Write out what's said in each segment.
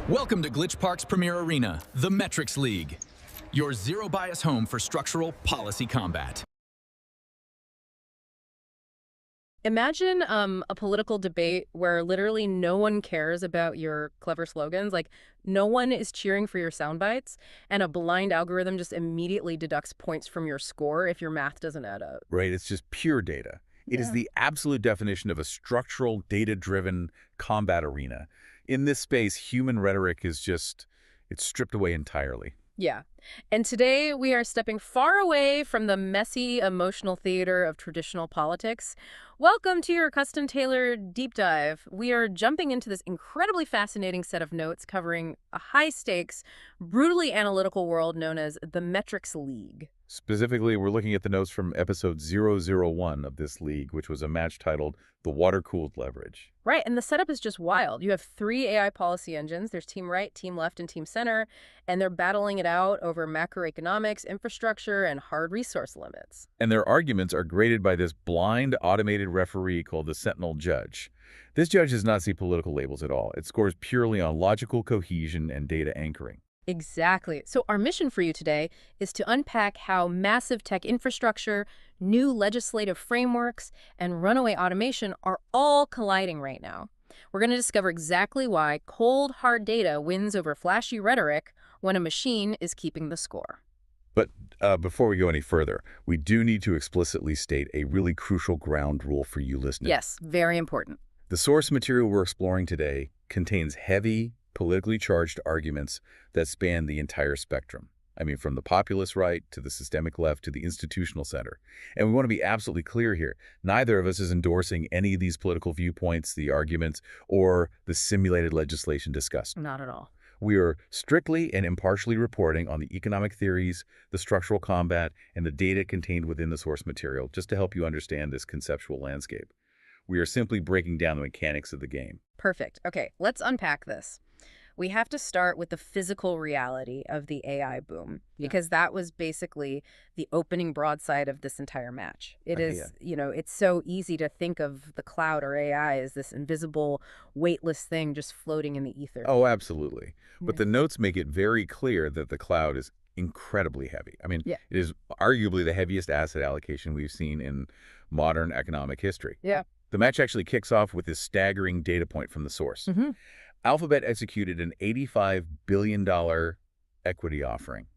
Welcome to Glitch Park's premier arena, the Metrics League, your zero-bias home for structural policy combat. Imagine a political debate where literally no one cares about your clever slogans, like no one is cheering for your sound bites, and a blind algorithm just immediately deducts points from your score if your math doesn't add up. Right? It's just pure data. It is the absolute definition of a structural, data-driven combat arena. In this space, human rhetoric is it's stripped away entirely. Yeah. And today we are stepping far away from the messy, emotional theater of traditional politics. Welcome to your custom-tailored deep dive. We are jumping into this incredibly fascinating set of notes covering a high-stakes, brutally analytical world known as the Metrics League. Specifically, we're looking at the notes from episode 001 of this league, which was a match titled The Water-Cooled Leverage. Right, and the setup is just wild. You have three AI policy engines. There's Team Right, Team Left, and Team Center, and they're battling it out over macroeconomics, infrastructure, and hard resource limits. And their arguments are graded by this blind, automated referee called the Sentinel Judge. This judge does not see political labels at all. It scores purely on logical cohesion and data anchoring. Exactly. So our mission for you today is to unpack how massive tech infrastructure, new legislative frameworks, and runaway automation are all colliding right now. We're going to discover exactly why cold, hard data wins over flashy rhetoric when a machine is keeping the score. But before we go any further, we do need to explicitly state a really crucial ground rule for you listeners. Yes, very important. The source material we're exploring today contains heavy, politically charged arguments that span the entire spectrum. I mean, from the populist right to the systemic left to the institutional center. And we want to be absolutely clear here. Neither of us is endorsing any of these political viewpoints, the arguments, or the simulated legislation discussed. Not at all. We are strictly and impartially reporting on the economic theories, the structural combat, and the data contained within the source material, just to help you understand this conceptual landscape. We are simply breaking down the mechanics of the game. Perfect. Okay, let's unpack this. We have to start with the physical reality of the AI boom, because that was basically the opening broadside of this entire match. It is, it's so easy to think of the cloud or AI as this invisible, weightless thing just floating in the ether. Oh, absolutely. But the notes make it very clear that the cloud is incredibly heavy. I mean, it is arguably the heaviest asset allocation we've seen in modern economic history. Yeah. The match actually kicks off with this staggering data point from the source. Alphabet executed an $85 billion equity offering.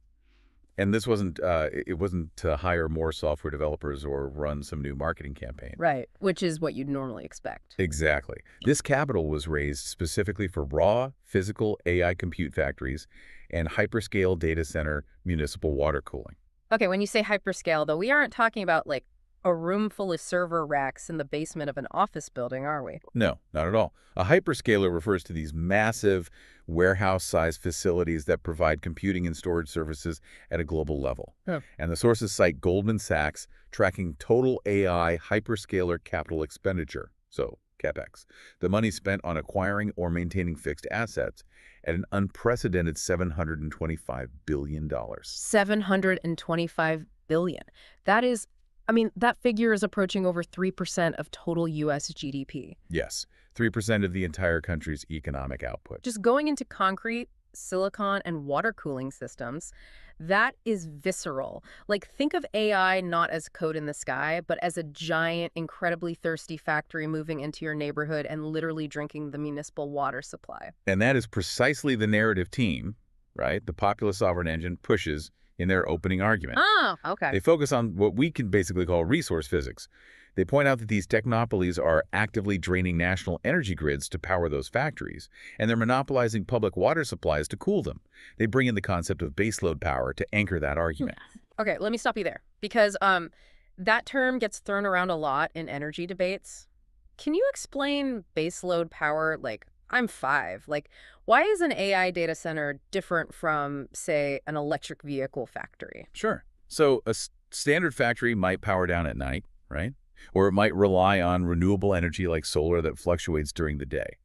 And this wasn't to hire more software developers or run some new marketing campaign. Right, which is what you'd normally expect. Exactly. This capital was raised specifically for raw, physical AI compute factories and hyperscale data center municipal water cooling. Okay, when you say hyperscale, though, we aren't talking about, like, a room full of server racks in the basement of an office building, are we? No, not at all. A hyperscaler refers to these massive warehouse-sized facilities that provide computing and storage services at a global level. And the sources cite Goldman Sachs tracking total AI hyperscaler capital expenditure, so CapEx, the money spent on acquiring or maintaining fixed assets, at an unprecedented $725 billion. $725 billion. That is... that figure is approaching over 3% of total U.S. GDP. Yes, 3% of the entire country's economic output. Just going into concrete, silicon, and water cooling systems, that is visceral. Like, think of AI not as code in the sky, but as a giant, incredibly thirsty factory moving into your neighborhood and literally drinking the municipal water supply. And that is precisely the narrative team, right, the Populist Sovereign Engine, pushes in their opening argument. Oh, okay. They focus on what we can basically call resource physics. They point out that these technopolies are actively draining national energy grids to power those factories, and they're monopolizing public water supplies to cool them. They bring in the concept of baseload power to anchor that argument. Okay, let me stop you there, because that term gets thrown around a lot in energy debates. Can you explain baseload power? Like, I'm 5. Like, why is an AI data center different from, say, an electric vehicle factory? Sure. So a standard factory might power down at night, right? Or it might rely on renewable energy like solar that fluctuates during the day.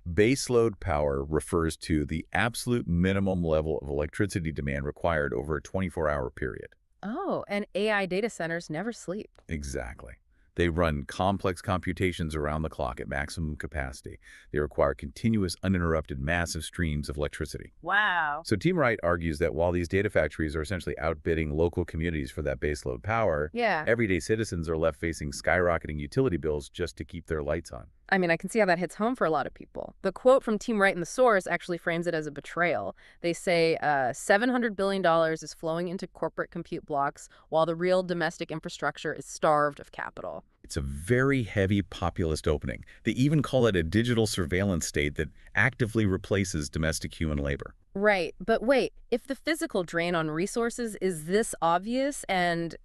Baseload power refers to the absolute minimum level of electricity demand required over a 24-hour period. Oh, and AI data centers never sleep. Exactly. They run complex computations around the clock at maximum capacity. They require continuous, uninterrupted, massive streams of electricity. Wow. So Team Wright argues that while these data factories are essentially outbidding local communities for that baseload power, Yeah. everyday citizens are left facing skyrocketing utility bills just to keep their lights on. I mean, I can see how that hits home for a lot of people. The quote from Team Wright in the source actually frames it as a betrayal. They say $700 billion is flowing into corporate compute blocks while the real domestic infrastructure is starved of capital. It's a very heavy populist opening. They even call it a digital surveillance state that actively replaces domestic human labor. Right. But wait, if the physical drain on resources is this obvious and,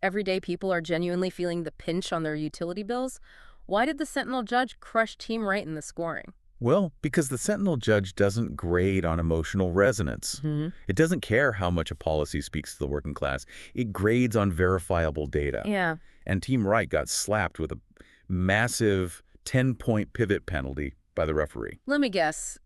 everyday people are genuinely feeling the pinch on their utility bills, why did the Sentinel judge crush Team Wright in the scoring? Well, because the Sentinel judge doesn't grade on emotional resonance. It doesn't care how much a policy speaks to the working class. It grades on verifiable data. Yeah. And Team Wright got slapped with a massive 10-point pivot penalty by the referee. Let me guess.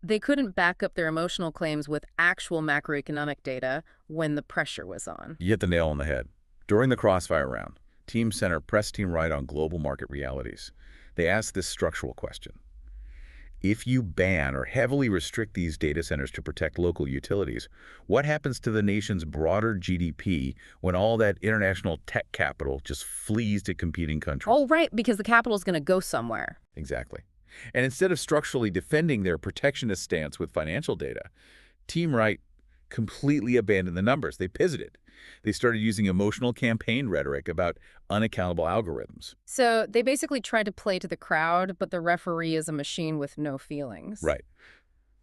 They couldn't back up their emotional claims with actual macroeconomic data when the pressure was on. You hit the nail on the head. During the crossfire round, Team Center pressed Team Wright on global market realities. They asked this structural question. If you ban or heavily restrict these data centers to protect local utilities, what happens to the nation's broader GDP when all that international tech capital just flees to competing countries? Oh, right, because the capital's going to go somewhere. Exactly. And instead of structurally defending their protectionist stance with financial data, Team Wright completely abandoned the numbers. They pivoted. They started using emotional campaign rhetoric about unaccountable algorithms. So they basically tried to play to the crowd, but the referee is a machine with no feelings. Right.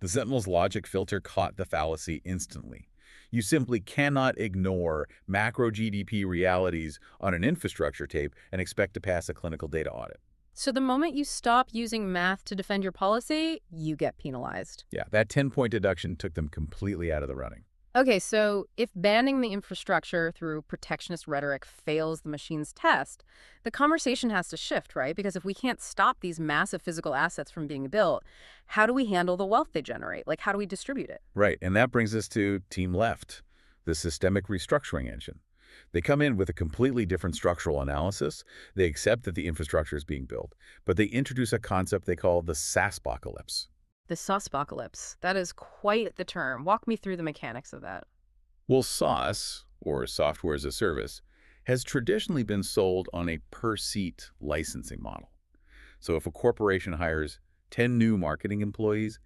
The Sentinel's logic filter caught the fallacy instantly. You simply cannot ignore macro GDP realities on an infrastructure tape and expect to pass a clinical data audit. So the moment you stop using math to defend your policy, you get penalized. Yeah, that 10-point deduction took them completely out of the running. Okay, so if banning the infrastructure through protectionist rhetoric fails the machine's test, the conversation has to shift, right? Because if we can't stop these massive physical assets from being built, how do we handle the wealth they generate? Like, how do we distribute it? Right, and that brings us to Team Left, the systemic restructuring engine. They come in with a completely different structural analysis. They accept that the infrastructure is being built, but they introduce a concept they call the SaaSpocalypse. The SaaSpocalypse. That is quite the term. Walk me through the mechanics of that. Well, SaaS, or software as a service, has traditionally been sold on a per-seat licensing model. So if a corporation hires 10 new marketing employees,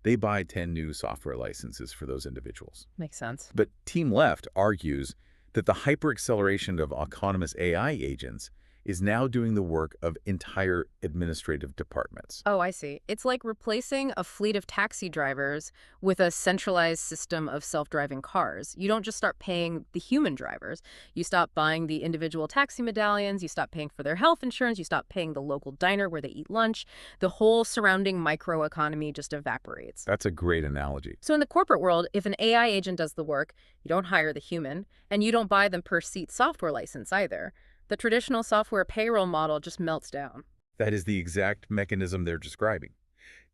they buy 10 new software licenses for those individuals. Makes sense. But Team Left argues that the hyper-acceleration of autonomous AI agents is now doing the work of entire administrative departments. Oh, I see. It's like replacing a fleet of taxi drivers with a centralized system of self-driving cars. You don't just start paying the human drivers. You stop buying the individual taxi medallions. You stop paying for their health insurance. You stop paying the local diner where they eat lunch. The whole surrounding microeconomy just evaporates. That's a great analogy. So in the corporate world, if an AI agent does the work, you don't hire the human, and you don't buy them per seat software license either. The traditional software payroll model just melts down. That is the exact mechanism they're describing.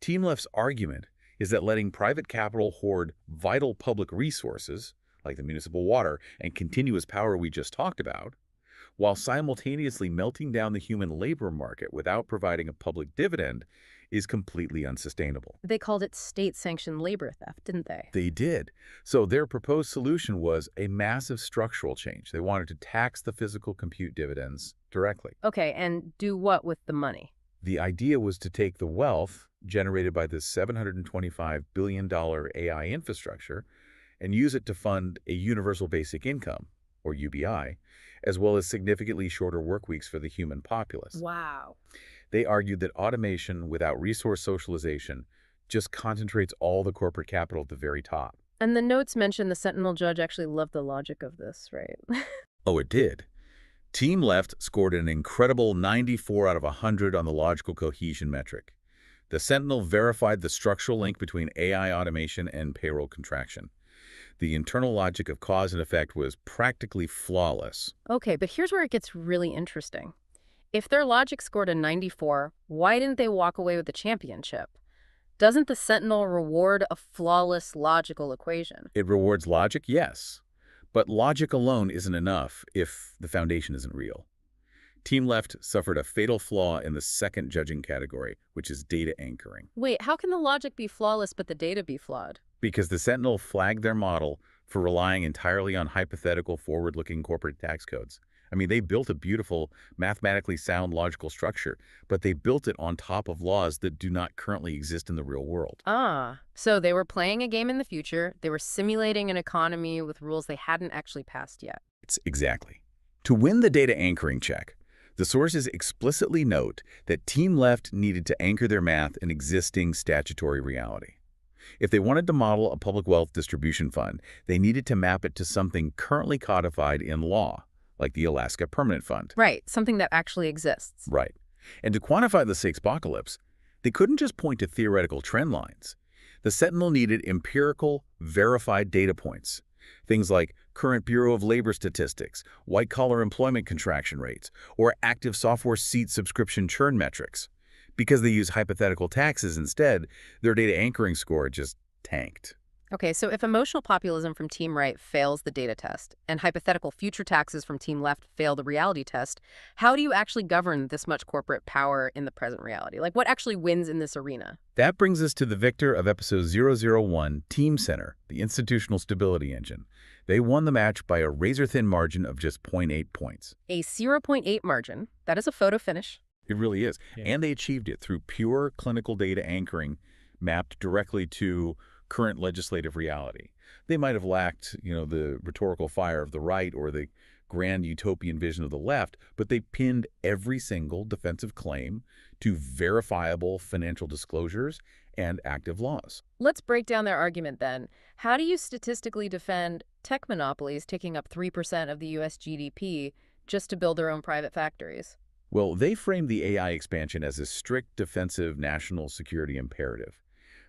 Team Left's argument is that letting private capital hoard vital public resources, like the municipal water and continuous power we just talked about, while simultaneously melting down the human labor market without providing a public dividend, is completely unsustainable. They called it state-sanctioned labor theft, didn't they? They did. So their proposed solution was a massive structural change. They wanted to tax the physical compute dividends directly. Okay, and do what with the money? The idea was to take the wealth generated by this $725 billion AI infrastructure and use it to fund a universal basic income, or UBI, as well as significantly shorter work weeks for the human populace. Wow. They argued that automation without resource socialization just concentrates all the corporate capital at the very top. And the notes mention the Sentinel judge actually loved the logic of this, right? Oh, it did. Team Left scored an incredible 94 out of 100 on the logical cohesion metric. The Sentinel verified the structural link between AI automation and payroll contraction. The internal logic of cause and effect was practically flawless. Okay, but here's where it gets really interesting. If their logic scored a 94, why didn't they walk away with the championship? Doesn't the Sentinel reward a flawless logical equation? It rewards logic, yes. But logic alone isn't enough if the foundation isn't real. Team Left suffered a fatal flaw in the second judging category, which is data anchoring. Wait, how can the logic be flawless but the data be flawed? Because the Sentinel flagged their model for relying entirely on hypothetical forward-looking corporate tax codes. I mean, they built a beautiful, mathematically sound logical structure, but they built it on top of laws that do not currently exist in the real world. Ah, so they were playing a game in the future. They were simulating an economy with rules they hadn't actually passed yet. It's exactly. To win the data anchoring check, the sources explicitly note that Team Left needed to anchor their math in existing statutory reality. If they wanted to model a public wealth distribution fund, they needed to map it to something currently codified in law, like the Alaska Permanent Fund. Right, something that actually exists. Right. And to quantify the sexpocalypse, they couldn't just point to theoretical trend lines. The Sentinel needed empirical, verified data points. Things like current Bureau of Labor statistics, white-collar employment contraction rates, or active software seat subscription churn metrics. Because they use hypothetical taxes instead, their data anchoring score just tanked. Okay, so if emotional populism from Team Right fails the data test, and hypothetical future taxes from Team Left fail the reality test, how do you actually govern this much corporate power in the present reality? Like, what actually wins in this arena? That brings us to the victor of episode 001, Team Center, the institutional stability engine. They won the match by a razor-thin margin of just 0.8 points. A 0.8 margin. That is a photo finish. It really is. Yeah. And they achieved it through pure clinical data anchoring mapped directly to current legislative reality. They might have lacked, the rhetorical fire of the right or the grand utopian vision of the left, but they pinned every single defensive claim to verifiable financial disclosures and active laws. Let's break down their argument then. How do you statistically defend tech monopolies taking up 3% of the U.S. GDP just to build their own private factories? Well, they framed the AI expansion as a strict defensive national security imperative.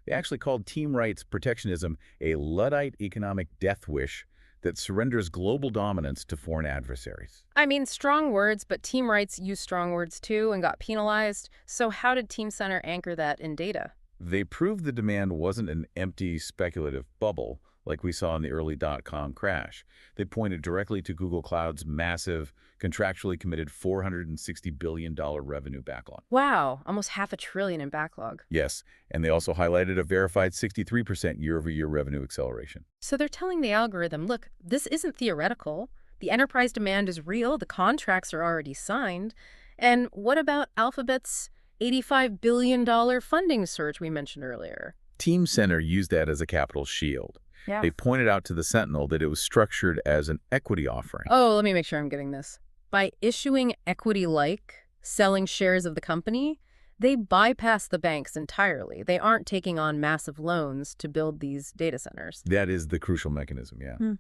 They actually called Team Right's protectionism a Luddite economic death wish that surrenders global dominance to foreign adversaries. I mean, strong words, but Team Rights used strong words too and got penalized. So how did Team Center anchor that in data? They proved the demand wasn't an empty speculative bubble like we saw in the early .com crash. They pointed directly to Google Cloud's massive, contractually committed $460 billion revenue backlog. Wow, almost $500 billion in backlog. Yes, and they also highlighted a verified 63% year-over-year revenue acceleration. So they're telling the algorithm, look, this isn't theoretical. The enterprise demand is real. The contracts are already signed. And what about Alphabet's $85 billion funding surge we mentioned earlier? Team Center used that as a capital shield. Yeah. They pointed out to the Sentinel that it was structured as an equity offering. Oh, let me make sure I'm getting this. By issuing equity-like, selling shares of the company, they bypass the banks entirely. They aren't taking on massive loans to build these data centers. That is the crucial mechanism, yeah.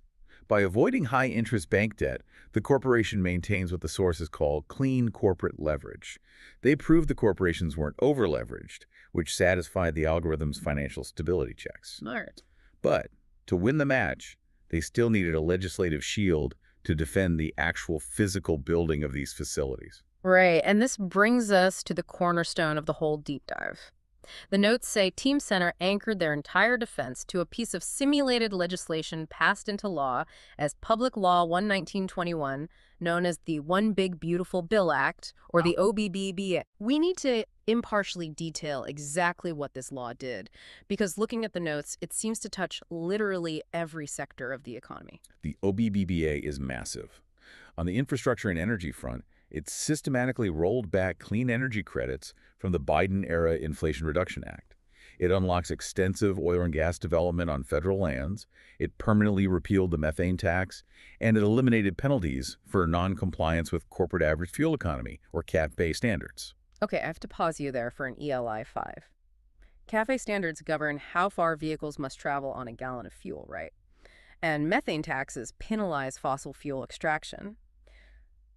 By avoiding high-interest bank debt, the corporation maintains what the sources call clean corporate leverage. They proved the corporations weren't over-leveraged, which satisfied the algorithm's financial stability checks. Smart. But to win the match, they still needed a legislative shield to defend the actual physical building of these facilities. Right, and this brings us to the cornerstone of the whole deep dive. The notes say Team Center anchored their entire defense to a piece of simulated legislation passed into law as Public Law 11921, known as the One Big Beautiful Bill Act, or the OBBBA. We need to impartially detail exactly what this law did, because looking at the notes, it seems to touch literally every sector of the economy. The OBBBA is massive. On the infrastructure and energy front, it systematically rolled back clean energy credits from the Biden-era Inflation Reduction Act. It unlocks extensive oil and gas development on federal lands, it permanently repealed the methane tax, and it eliminated penalties for non-compliance with corporate average fuel economy, or CAFE standards. Okay, I have to pause you there for an ELI 5. CAFE standards govern how far vehicles must travel on a gallon of fuel, right? And methane taxes penalize fossil fuel extraction.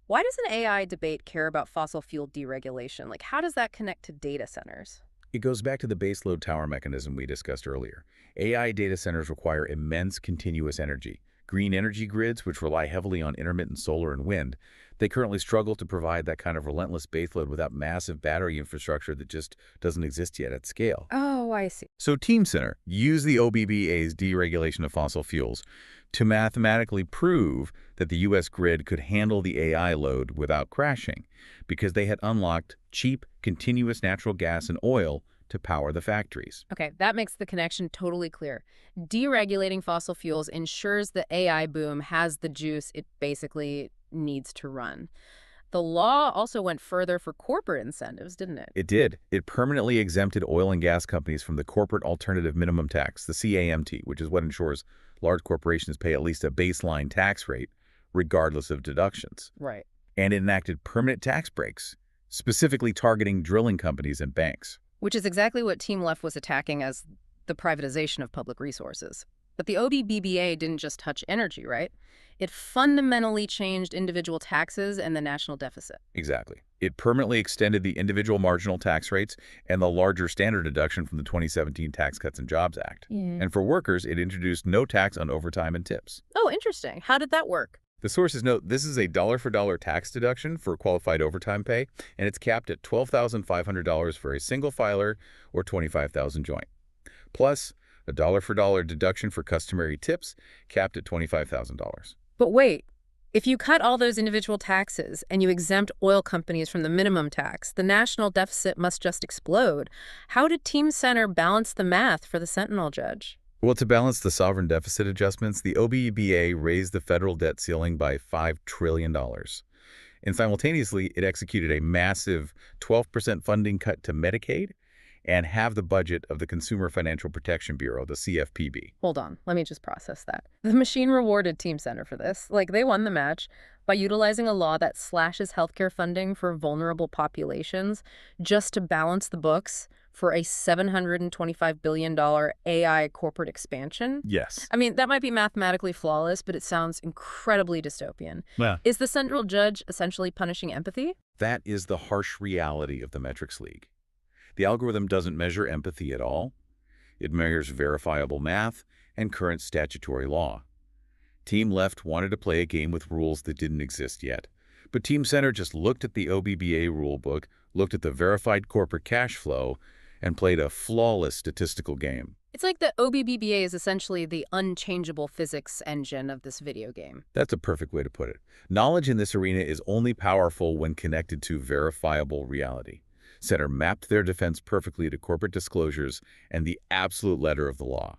Why does an AI debate care about fossil fuel deregulation? Like, how does that connect to data centers? It goes back to the baseload tower mechanism we discussed earlier. AI data centers require immense continuous energy. Green energy grids, which rely heavily on intermittent solar and wind, they currently struggle to provide that kind of relentless baseload without massive battery infrastructure that just doesn't exist yet at scale. Oh, I see. So Team Center used the OBBA's deregulation of fossil fuels to mathematically prove that the U.S. grid could handle the AI load without crashing, because they had unlocked cheap, continuous natural gas and oil to power the factories. Okay, that makes the connection totally clear. Deregulating fossil fuels ensures the AI boom has the juice it basically needs to run. The law also went further for corporate incentives, didn't it? It did. It permanently exempted oil and gas companies from the Corporate Alternative Minimum Tax, the CAMT, which is what ensures large corporations pay at least a baseline tax rate, regardless of deductions. Right. And it enacted permanent tax breaks, specifically targeting drilling companies and banks. Which is exactly what Team Left was attacking as the privatization of public resources. But the OBBBA didn't just touch energy, right? It fundamentally changed individual taxes and the national deficit. Exactly. It permanently extended the individual marginal tax rates and the larger standard deduction from the 2017 Tax Cuts and Jobs Act. Yeah. And for workers, it introduced no tax on overtime and tips. Oh, interesting. How did that work? The sources note this is a dollar-for-dollar tax deduction for qualified overtime pay, and it's capped at $12,500 for a single filer or $25,000 joint. Plus, a dollar-for-dollar deduction for customary tips, capped at $25,000. But wait, if you cut all those individual taxes and you exempt oil companies from the minimum tax, the national deficit must just explode. How did Team Center balance the math for the Sentinel judge? Well, to balance the sovereign deficit adjustments, the OBBA raised the federal debt ceiling by $5 trillion. And simultaneously, it executed a massive 12% funding cut to Medicaid and halved the budget of the Consumer Financial Protection Bureau, the CFPB. Hold on, let me just process that. The machine rewarded Team Center for this. Like, they won the match by utilizing a law that slashes healthcare funding for vulnerable populations just to balance the books for a $725 billion AI corporate expansion. Yes. I mean, that might be mathematically flawless, but it sounds incredibly dystopian. Yeah. Is the central judge essentially punishing empathy? That is the harsh reality of the metrics league. The algorithm doesn't measure empathy at all. It measures verifiable math and current statutory law. Team Left wanted to play a game with rules that didn't exist yet. But Team Center just looked at the OBBA rulebook, looked at the verified corporate cash flow, and played a flawless statistical game. It's like the OBBBA is essentially the unchangeable physics engine of this video game. That's a perfect way to put it. Knowledge in this arena is only powerful when connected to verifiable reality. Center mapped their defense perfectly to corporate disclosures and the absolute letter of the law.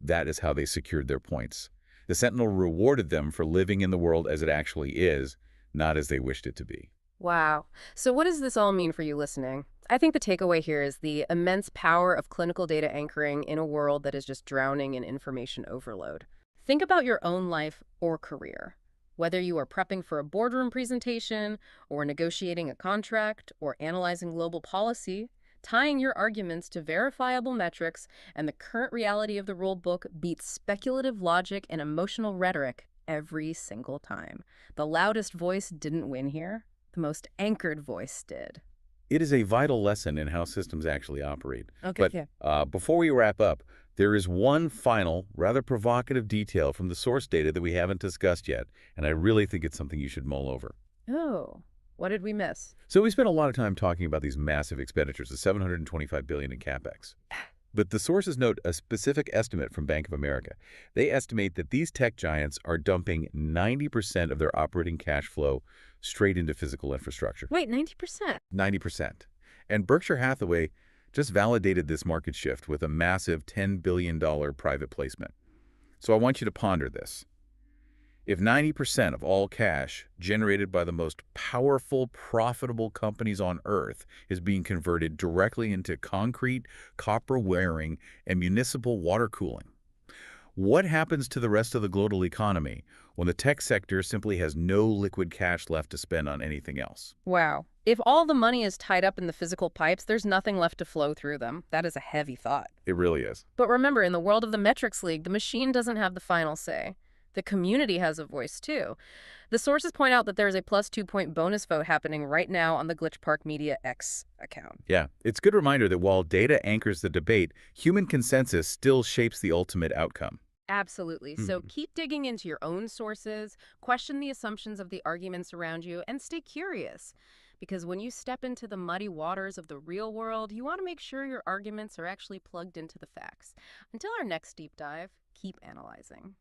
That is how they secured their points. The Sentinel rewarded them for living in the world as it actually is, not as they wished it to be. Wow. So what does this all mean for you listening? I think the takeaway here is the immense power of clinical data anchoring in a world that is just drowning in information overload. Think about your own life or career. Whether you are prepping for a boardroom presentation, or negotiating a contract, or analyzing global policy, tying your arguments to verifiable metrics and the current reality of the rule book beats speculative logic and emotional rhetoric every single time. The loudest voice didn't win here. The most anchored voice did. It is a vital lesson in how systems actually operate. Okay, But before we wrap up, there is one final, rather provocative detail from the source data that we haven't discussed yet, and I really think it's something you should mull over. Oh, what did we miss? So we spent a lot of time talking about these massive expenditures, the $725 billion in CapEx. But the sources note a specific estimate from Bank of America. They estimate that these tech giants are dumping 90% of their operating cash flow straight into physical infrastructure. Wait, 90%? 90%. And Berkshire Hathaway just validated this market shift with a massive $10 billion private placement. So I want you to ponder this. If 90% of all cash generated by the most powerful, profitable companies on Earth is being converted directly into concrete, copper wiring, and municipal water cooling, what happens to the rest of the global economy when the tech sector simply has no liquid cash left to spend on anything else? Wow. If all the money is tied up in the physical pipes, there's nothing left to flow through them. That is a heavy thought. It really is. But remember, in the world of the metrics league, the machine doesn't have the final say. The community has a voice, too. The sources point out that there is a plus 2-point bonus vote happening right now on the Glitch Park Media X account. Yeah, it's a good reminder that while data anchors the debate, human consensus still shapes the ultimate outcome. Absolutely. So keep digging into your own sources, question the assumptions of the arguments around you, and stay curious. Because when you step into the muddy waters of the real world, you want to make sure your arguments are actually plugged into the facts. Until our next deep dive, keep analyzing.